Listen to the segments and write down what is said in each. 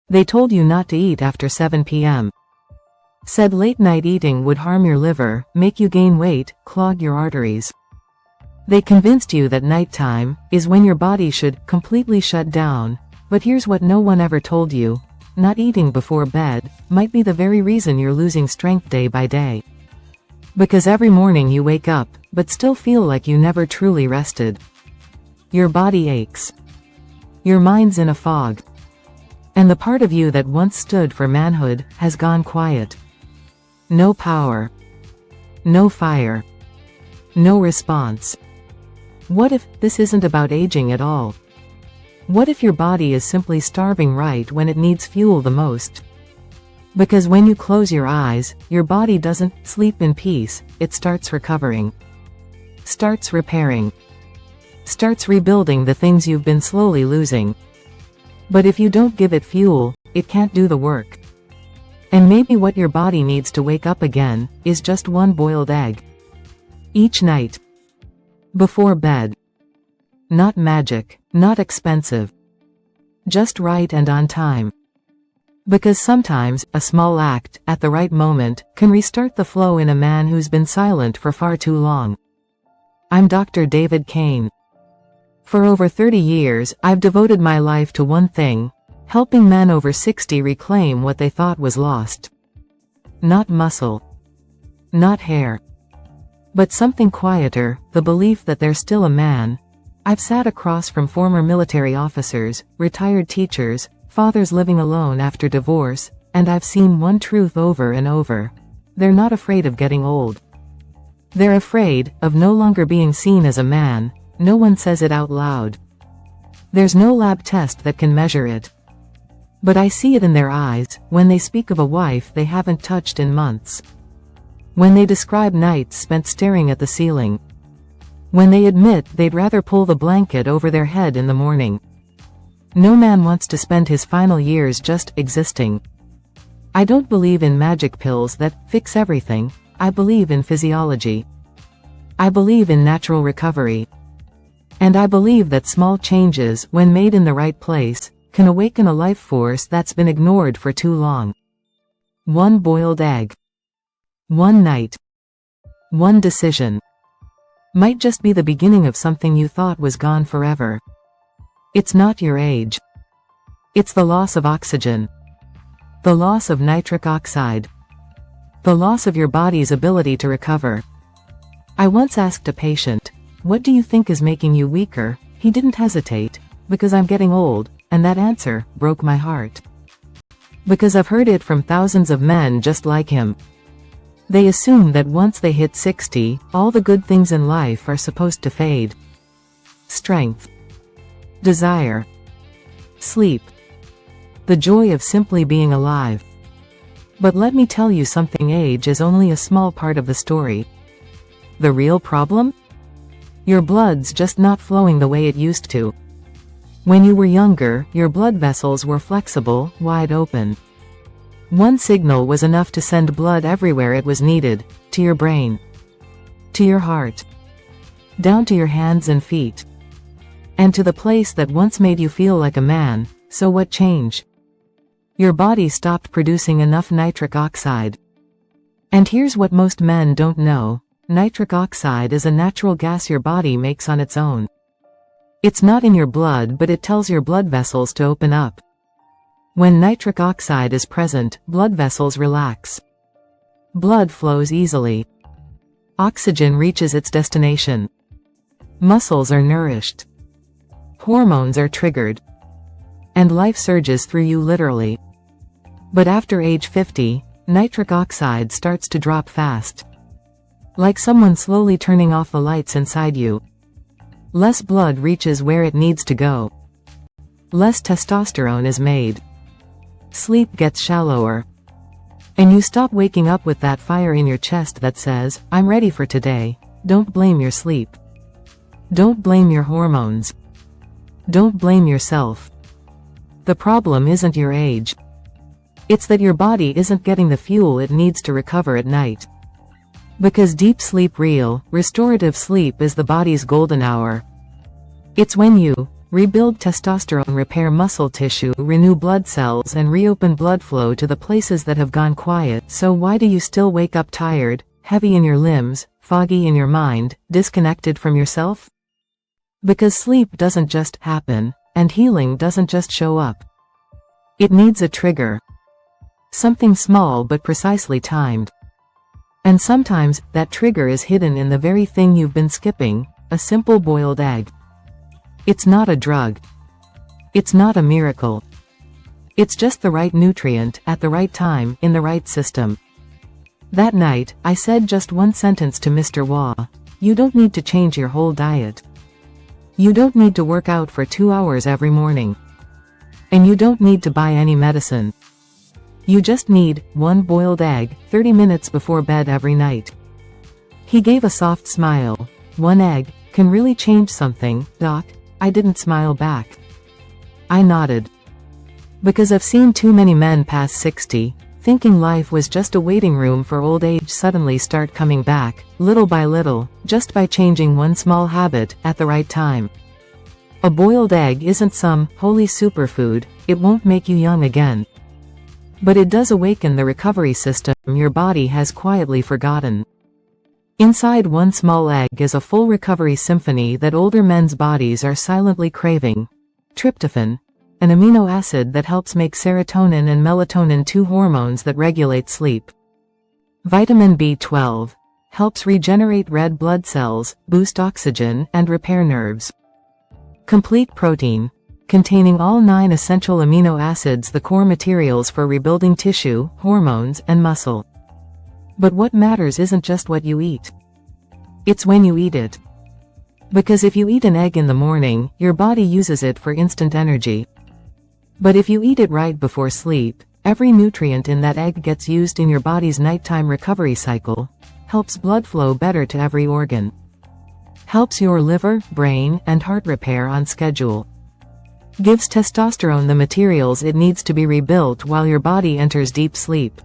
They told you not to eat after 7 p.m. Said late-night eating would harm your liver, make you gain weight, clog your arteries. They convinced you that nighttime is when your body should completely shut down, but here's what no one ever told you. Not eating before bed might be the very reason you're losing strength day by day. Because every morning you wake up, but still feel like you never truly rested. Your body aches. Your mind's in a fog. And the part of you that once stood for manhood has gone quiet. No power. No fire. No response. What if this isn't about aging at all? What if your body is simply starving right when it needs fuel the most? Because when you close your eyes, your body doesn't sleep in peace, it starts recovering. Starts repairing. Starts rebuilding the things you've been slowly losing. But if you don't give it fuel, it can't do the work. And maybe what your body needs to wake up again is just one boiled egg. Each night. Before bed. Not magic, not expensive. Just right and on time. Because sometimes, a small act, at the right moment, can restart the flow in a man who's been silent for far too long. I'm Dr. David Kane. For over 30 years, I've devoted my life to one thing: helping men over 60 reclaim what they thought was lost. Not muscle. Not hair. But something quieter, the belief that they're still a man. I've sat across from former military officers, retired teachers, fathers living alone after divorce, and I've seen one truth over and over. They're not afraid of getting old. They're afraid of no longer being seen as a man. No one says it out loud. There's no lab test that can measure it. But I see it in their eyes, when they speak of a wife they haven't touched in months. When they describe nights spent staring at the ceiling. When they admit they'd rather pull the blanket over their head in the morning. No man wants to spend his final years just existing. I don't believe in magic pills that fix everything. I believe in physiology. I believe in natural recovery. And I believe that small changes, when made in the right place, can awaken a life force that's been ignored for too long. One boiled egg. One night. One decision. Might just be the beginning of something you thought was gone forever. It's not your age. It's the loss of oxygen. The loss of nitric oxide. The loss of your body's ability to recover. I once asked a patient, "What do you think is making you weaker?" He didn't hesitate. "Because I'm getting old," and that answer broke my heart. Because I've heard it from thousands of men just like him. They assume that once they hit 60, all the good things in life are supposed to fade. Strength. Desire. Sleep. The joy of simply being alive. But let me tell you something: age is only a small part of the story. The real problem? Your blood's just not flowing the way it used to. When you were younger, your blood vessels were flexible, wide open. One signal was enough to send blood everywhere it was needed, to your brain, to your heart, down to your hands and feet, and to the place that once made you feel like a man. So what changed? Your body stopped producing enough nitric oxide. And here's what most men don't know: nitric oxide is a natural gas your body makes on its own. It's not in your blood, but it tells your blood vessels to open up. When nitric oxide is present, blood vessels relax. Blood flows easily. Oxygen reaches its destination. Muscles are nourished. Hormones are triggered. And life surges through you literally. But after age 50, nitric oxide starts to drop fast. Like someone slowly turning off the lights inside you. Less blood reaches where it needs to go. Less testosterone is made. Sleep gets shallower. And you stop waking up with that fire in your chest that says, "I'm ready for today." Don't blame your sleep. Don't blame your hormones. Don't blame yourself. The problem isn't your age. It's that your body isn't getting the fuel it needs to recover at night. Because deep sleep, real, restorative sleep, is the body's golden hour. It's when you rebuild testosterone, repair muscle tissue, renew blood cells, and reopen blood flow to the places that have gone quiet. So why do you still wake up tired, heavy in your limbs, foggy in your mind, disconnected from yourself? Because sleep doesn't just happen, and healing doesn't just show up. It needs a trigger. Something small but precisely timed. And sometimes, that trigger is hidden in the very thing you've been skipping, a simple boiled egg. It's not a drug. It's not a miracle. It's just the right nutrient, at the right time, in the right system. That night, I said just one sentence to Mr. Wah. You don't need to change your whole diet. You don't need to work out for 2 hours every morning. And you don't need to buy any medicine. You just need one boiled egg, 30 minutes before bed every night. He gave a soft smile. One egg can really change something, Doc. I didn't smile back. I nodded. Because I've seen too many men past 60, thinking life was just a waiting room for old age, suddenly start coming back, little by little, just by changing one small habit, at the right time. A boiled egg isn't some holy superfood, it won't make you young again. But it does awaken the recovery system your body has quietly forgotten. Inside one small egg is a full recovery symphony that older men's bodies are silently craving. Tryptophan, an amino acid that helps make serotonin and melatonin, two hormones that regulate sleep. Vitamin B12 helps regenerate red blood cells, boost oxygen, and repair nerves. Complete protein, containing all 9 essential amino acids, the core materials for rebuilding tissue, hormones, and muscle. But what matters isn't just what you eat. It's when you eat it. Because if you eat an egg in the morning, your body uses it for instant energy. But if you eat it right before sleep, every nutrient in that egg gets used in your body's nighttime recovery cycle, helps blood flow better to every organ. Helps your liver, brain, and heart repair on schedule. Gives testosterone the materials it needs to be rebuilt while your body enters deep sleep.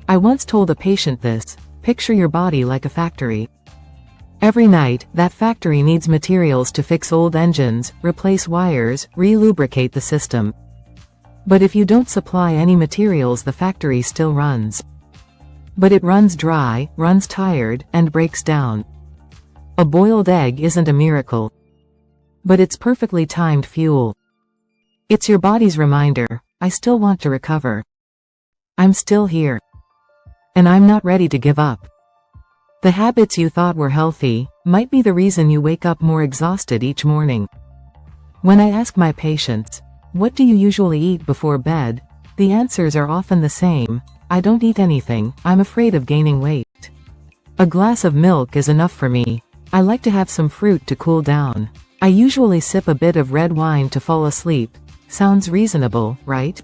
I once told a patient this: picture your body like a factory. Every night, that factory needs materials to fix old engines, replace wires, re-lubricate the system. But if you don't supply any materials, the factory still runs. But it runs dry, runs tired, and breaks down. A boiled egg isn't a miracle. But it's perfectly timed fuel. It's your body's reminder, I still want to recover. I'm still here. And I'm not ready to give up. The habits you thought were healthy might be the reason you wake up more exhausted each morning. When I ask my patients, what do you usually eat before bed? The answers are often the same: I don't eat anything, I'm afraid of gaining weight. A glass of milk is enough for me. I like to have some fruit to cool down. I usually sip a bit of red wine to fall asleep. Sounds reasonable, right?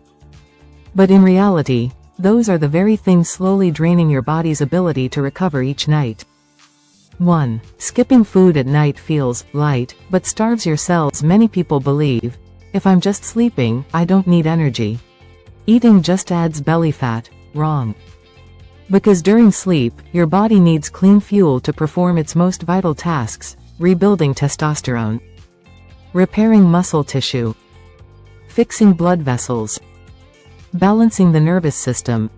But in reality, those are the very things slowly draining your body's ability to recover each night. 1. Skipping food at night feels light, but starves your cells. Many people believe, if I'm just sleeping, I don't need energy. Eating just adds belly fat. Wrong. Because during sleep, your body needs clean fuel to perform its most vital tasks: rebuilding testosterone, repairing muscle tissue, fixing blood vessels, balancing the nervous system.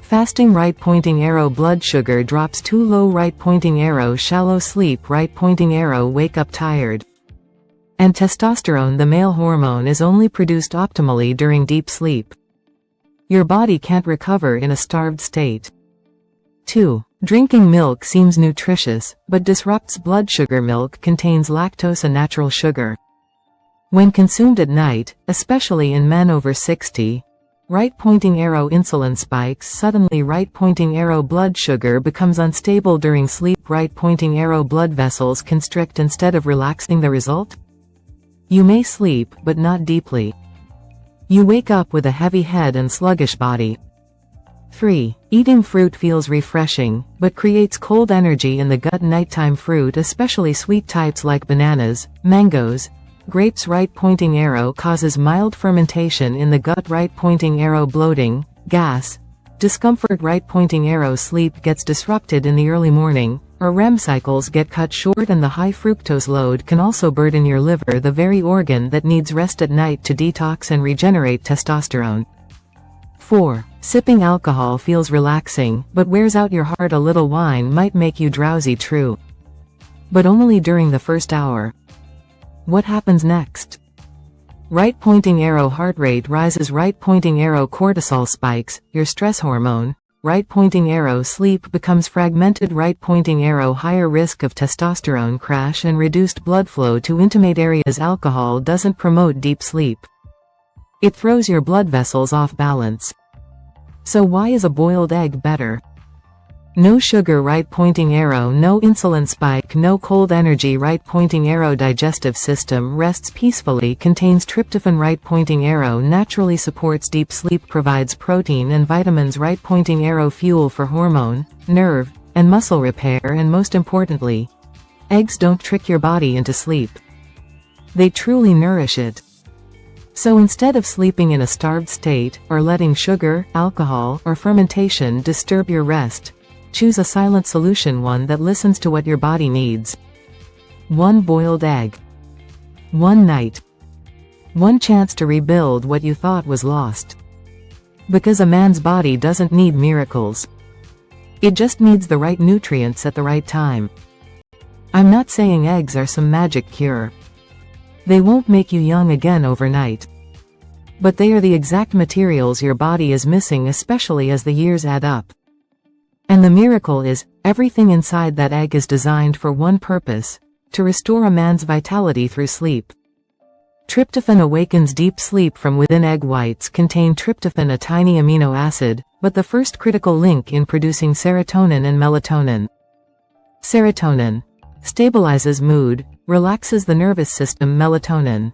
Fasting right pointing arrow blood sugar drops too low, right pointing arrow shallow sleep, right pointing arrow wake up tired. And testosterone, the male hormone, is only produced optimally during deep sleep. Your body can't recover in a starved state. 2. Drinking milk seems nutritious, but disrupts blood sugar. Milk contains lactose, a natural sugar. When consumed at night, especially in men over 60, right pointing arrow insulin spikes suddenly. Right pointing arrow blood sugar becomes unstable during sleep. Right pointing arrow blood vessels constrict instead of relaxing. The result? You may sleep, but not deeply. You wake up with a heavy head and sluggish body. 3. Eating fruit feels refreshing, but creates cold energy in the gut. Nighttime fruit, especially sweet types like bananas, mangoes, grapes. Right pointing arrow causes mild fermentation in the gut. Right pointing arrow bloating, gas, Discomfort right pointing arrow sleep gets disrupted in the early morning, or REM cycles get cut short, and the high fructose load can also burden your liver, the very organ that needs rest at night to detox and regenerate testosterone. 4. Sipping alcohol feels relaxing, but wears out your heart. A little wine might make you drowsy, true. But only during the first hour. What happens next? Right pointing arrow heart rate rises. Right pointing arrow cortisol spikes, your stress hormone. Right pointing arrow sleep becomes fragmented. Right pointing arrow higher risk of testosterone crash and reduced blood flow to intimate areas. Alcohol doesn't promote deep sleep. It throws your blood vessels off balance. So why is a boiled egg better? No sugar. Right pointing arrow, no insulin spike, no cold energy. Right pointing arrow digestive system rests peacefully, contains tryptophan. Right pointing arrow naturally supports deep sleep, provides protein and vitamins. Right pointing arrow fuel for hormone, nerve, and muscle repair, and most importantly, eggs don't trick your body into sleep. They truly nourish it. So instead of sleeping in a starved state, or letting sugar, alcohol, or fermentation disturb your rest, choose a silent solution, one that listens to what your body needs. 1 boiled egg. 1 night. 1 chance to rebuild what you thought was lost. Because a man's body doesn't need miracles. It just needs the right nutrients at the right time. I'm not saying eggs are some magic cure. They won't make you young again overnight. But they are the exact materials your body is missing, especially as the years add up. And the miracle is, everything inside that egg is designed for one purpose: to restore a man's vitality through sleep. Tryptophan awakens deep sleep from within. Egg whites contain tryptophan, a tiny amino acid, but the first critical link in producing serotonin and melatonin. Serotonin stabilizes mood, relaxes the nervous system. Melatonin,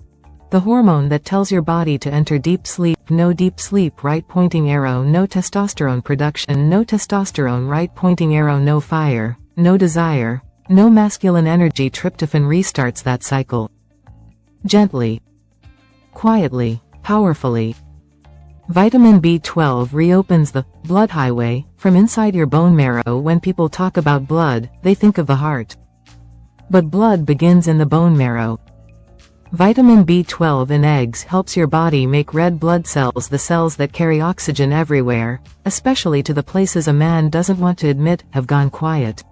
the hormone that tells your body to enter deep sleep. No deep sleep. Right pointing arrow, no testosterone production. No testosterone. Right pointing arrow, no fire, no desire, no masculine energy. Tryptophan restarts that cycle. Gently, quietly, powerfully. Vitamin B12 reopens the blood highway from inside your bone marrow. When people talk about blood, they think of the heart. But blood begins in the bone marrow. Vitamin B12 in eggs helps your body make red blood cells, the cells that carry oxygen everywhere, especially to the places a man doesn't want to admit have gone quiet.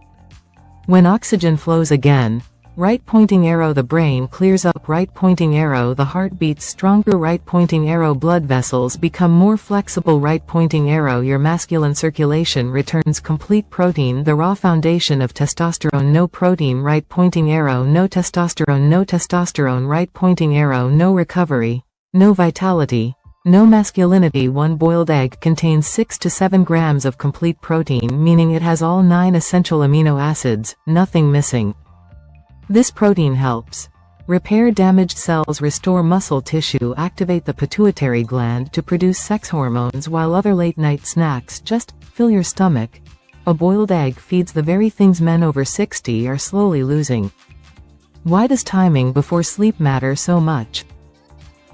When oxygen flows again, right pointing arrow, the brain clears up. Right pointing arrow, the heart beats stronger. Right pointing arrow, blood vessels become more flexible. Right pointing arrow, your masculine circulation returns. Complete protein, the raw foundation of testosterone. No protein. Right pointing arrow, no testosterone. No testosterone. Right pointing arrow, no recovery, no vitality, no masculinity. 1 boiled egg contains 6 to 7 grams of complete protein, meaning it has all 9 essential amino acids, nothing missing. This protein helps repair damaged cells, restore muscle tissue, activate the pituitary gland to produce sex hormones, while other late-night snacks just fill your stomach. A boiled egg feeds the very things men over 60 are slowly losing. Why does timing before sleep matter so much?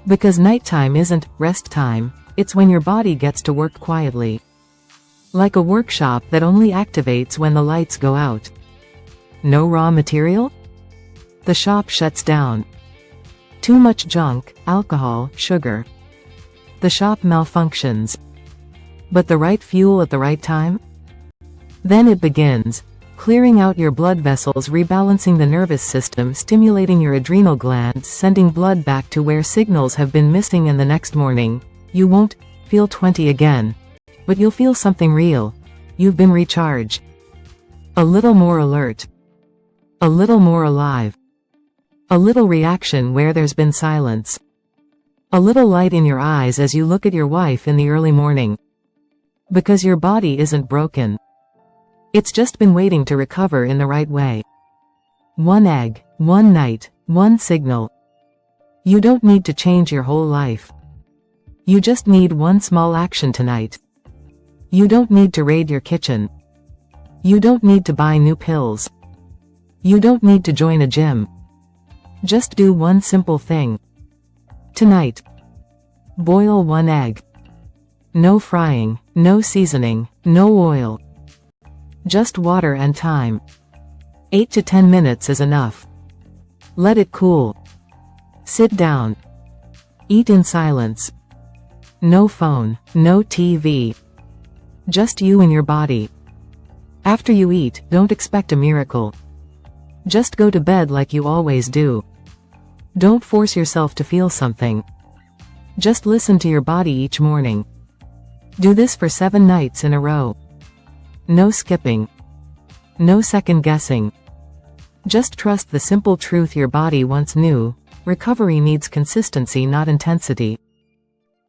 Because nighttime isn't rest time, it's when your body gets to work quietly. Like a workshop that only activates when the lights go out. No raw material? The shop shuts down. Too much junk, alcohol, sugar. The shop malfunctions. But the right fuel at the right time? Then it begins. Clearing out your blood vessels, rebalancing the nervous system, stimulating your adrenal glands, sending blood back to where signals have been missing. And the next morning, you won't feel 20 again. But you'll feel something real. You've been recharged. A little more alert. A little more alive. A little reaction where there's been silence. A little light in your eyes as you look at your wife in the early morning. Because your body isn't broken. It's just been waiting to recover in the right way. 1 egg, 1 night, 1 signal. You don't need to change your whole life. You just need 1 small action tonight. You don't need to raid your kitchen. You don't need to buy new pills. You don't need to join a gym. Just do 1 simple thing. Tonight. Boil 1 egg. No frying, No seasoning, no oil. Just water and time. 8 to 10 minutes is enough. Let it cool. Sit down. Eat in silence. No phone, no TV. Just you and your body. After you eat, don't expect a miracle. Just go to bed like you always do. Don't force yourself to feel something. Just listen to your body each morning. Do this for 7 nights in a row. No skipping. No second guessing. Just trust the simple truth your body once knew: recovery needs consistency, not intensity.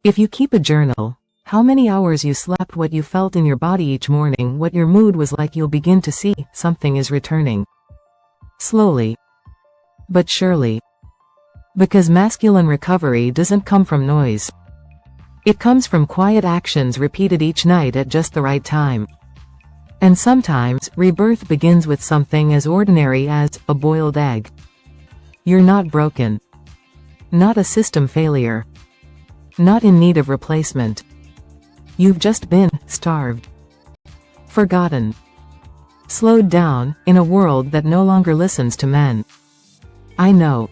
If you keep a journal, how many hours you slept, what you felt in your body each morning, what your mood was like, you'll begin to see something is returning. Slowly. But surely. Because masculine recovery doesn't come from noise. It comes from quiet actions repeated each night at just the right time. And sometimes, rebirth begins with something as ordinary as a boiled egg. You're not broken. Not a system failure. Not in need of replacement. You've just been starved. Forgotten. Slowed down, in a world that no longer listens to men. I know.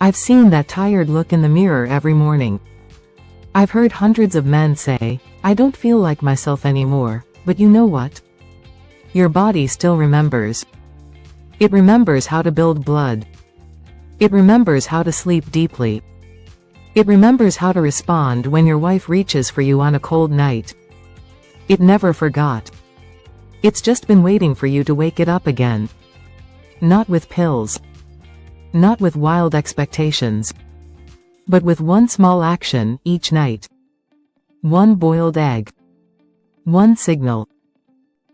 I've seen that tired look in the mirror every morning. I've heard hundreds of men say, "I don't feel like myself anymore," but you know what? Your body still remembers. It remembers how to build blood. It remembers how to sleep deeply. It remembers how to respond when your wife reaches for you on a cold night. It never forgot. It's just been waiting for you to wake it up again. Not with pills. Not with wild expectations. But with one small action each night. One boiled egg. One signal.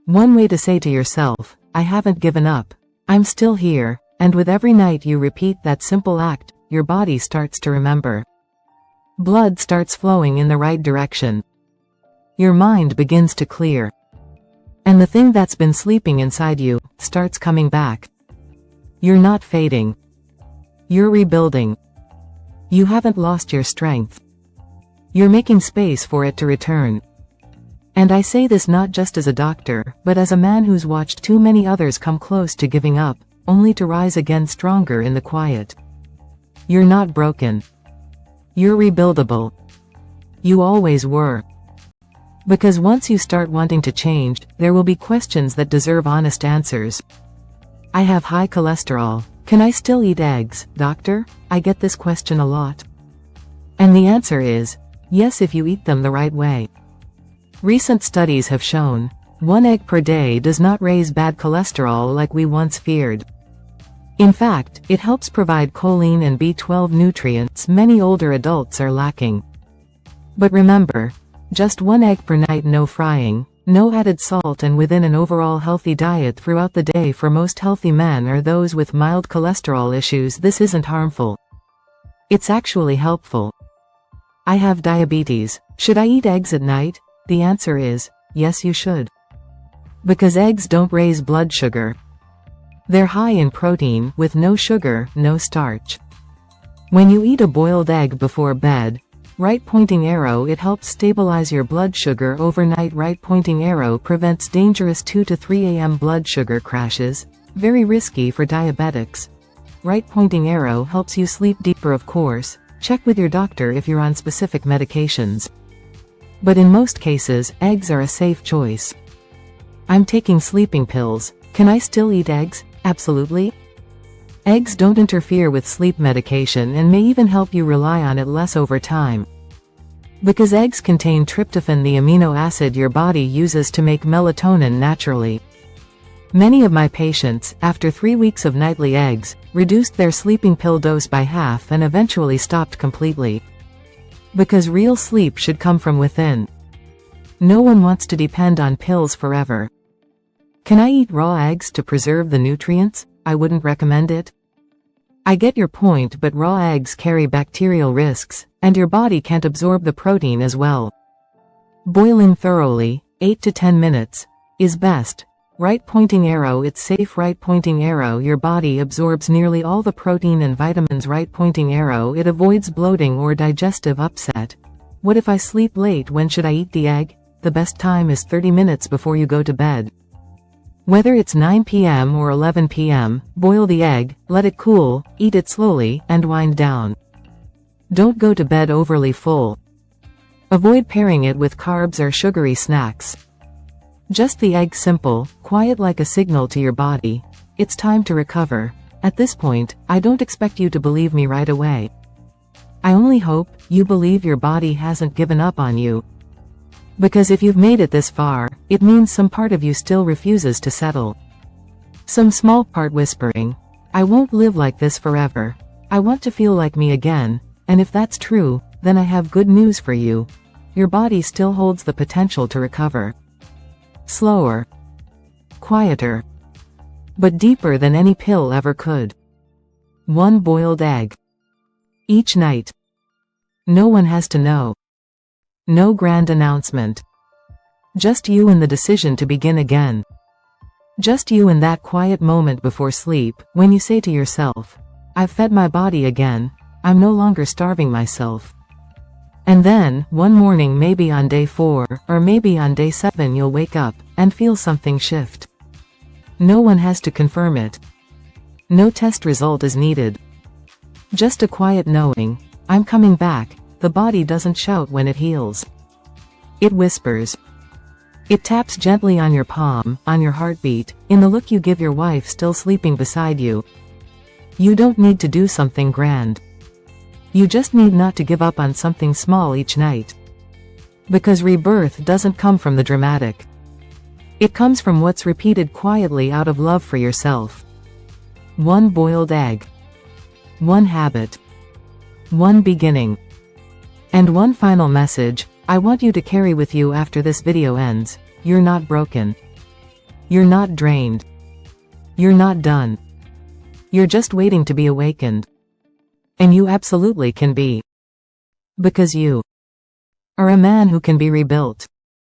One way to say to yourself, "I haven't given up. I'm still here," and with every night you repeat that simple act, your body starts to remember. Blood starts flowing in the right direction. Your mind begins to clear. And the thing that's been sleeping inside you starts coming back. You're not fading. You're rebuilding. You haven't lost your strength. You're making space for it to return. And I say this not just as a doctor, but as a man who's watched too many others come close to giving up, only to rise again stronger in the quiet. You're not broken. You're rebuildable. You always were. Because once you start wanting to change, there will be questions that deserve honest answers. I have high cholesterol. Can I still eat eggs, doctor? I get this question a lot. And the answer is, yes, if you eat them the right way. Recent studies have shown, 1 egg per day does not raise bad cholesterol like we once feared. In fact, it helps provide choline and B12 nutrients many older adults are lacking. But remember, just 1 egg per night, no frying, no added salt, and within an overall healthy diet throughout the day for most healthy men or those with mild cholesterol issues. This isn't harmful. It's actually helpful. I have diabetes. Should I eat eggs at night? The answer is, yes, you should. Because eggs don't raise blood sugar. They're high in protein, with no sugar, no starch. When you eat a boiled egg before bed, right pointing arrow, it helps stabilize your blood sugar overnight. Right pointing arrow prevents dangerous 2 to 3 a.m. blood sugar crashes, very risky for diabetics. Right pointing arrow helps you sleep deeper, of course. Check with your doctor if you're on specific medications. But in most cases, eggs are a safe choice. I'm taking sleeping pills. Can I still eat eggs? Absolutely. Eggs don't interfere with sleep medication and may even help you rely on it less over time. Because eggs contain tryptophan, the amino acid your body uses to make melatonin naturally. Many of my patients, after 3 weeks of nightly eggs, reduced their sleeping pill dose by half and eventually stopped completely. Because real sleep should come from within. No one wants to depend on pills forever. Can I eat raw eggs to preserve the nutrients? I wouldn't recommend it. I get your point, but raw eggs carry bacterial risks, and your body can't absorb the protein as well. Boiling thoroughly, 8 to 10 minutes, is best. Right pointing arrow, it's safe. Right pointing arrow, your body absorbs nearly all the protein and vitamins. Right pointing arrow, it avoids bloating or digestive upset. What if I sleep late? When should I eat the egg? the best time is 30 minutes before you go to bed. Whether it's 9 p.m. or 11 p.m., boil the egg, let it cool, eat it slowly, and wind down. Don't go to bed overly full. Avoid pairing it with carbs or sugary snacks. Just the egg, simple, quiet, like a signal to your body. It's time to recover. At this point, I don't expect you to believe me right away. I only hope you believe your body hasn't given up on you. Because if you've made it this far, it means some part of you still refuses to settle. Some small part whispering, I won't live like this forever. I want to feel like me again, and if that's true, then I have good news for you. Your body still holds the potential to recover. Slower. Quieter. But deeper than any pill ever could. One boiled egg. Each night. No one has to know. No grand announcement. Just you and the decision to begin again. Just you in that quiet moment before sleep, when you say to yourself, I've fed my body again, I'm no longer starving myself. And then, one morning, maybe on day 4, or maybe on day 7, you'll wake up, and feel something shift. No one has to confirm it. No test result is needed. Just a quiet knowing, I'm coming back. The body doesn't shout when it heals. It whispers. It taps gently on your palm, on your heartbeat, in the look you give your wife still sleeping beside you. You don't need to do something grand. You just need not to give up on something small each night. Because rebirth doesn't come from the dramatic. It comes from what's repeated quietly out of love for yourself. One boiled egg. One habit. One beginning. And one final message, I want you to carry with you after this video ends. You're not broken. You're not drained. You're not done. You're just waiting to be awakened. And you absolutely can be. Because you are a man who can be rebuilt.